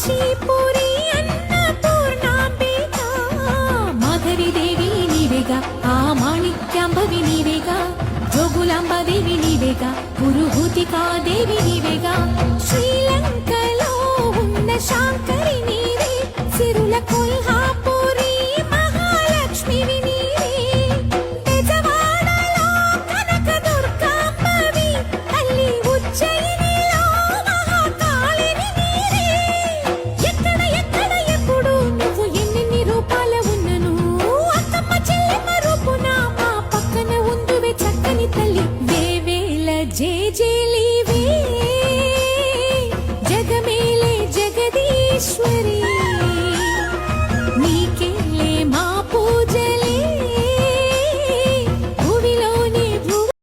కాశీపురి అన్నపూర్ణాంబిక మాధవి దేవి నీవేగా ఆ మాణిక్యాంబవి నీవేగా జోగులాంబ దేవి నీవేగా పురుహూతికా దేవి నీవేగా శ్రీలంకలో ఉన్న శాంకరి నీవే సిరుల కొల్హాపురి మహాలక్ష్మివి నీవే బెజవాడలో కనకదుర్గాంబవి తల్లి ఉజ్జయినిలో మహాకాళిని నీవే ఎక్కడ ఎక్కడ ఎప్పుడు నువ్వు ఎన్నెన్ని రూపాల ఉన్నను అక్కమ్మ చెల్లెమ్మ రూపున మా పక్కన ఉందువే చక్కని తల్లి వేవేల జేజేలివే జగమేలే జగదీశ్వరి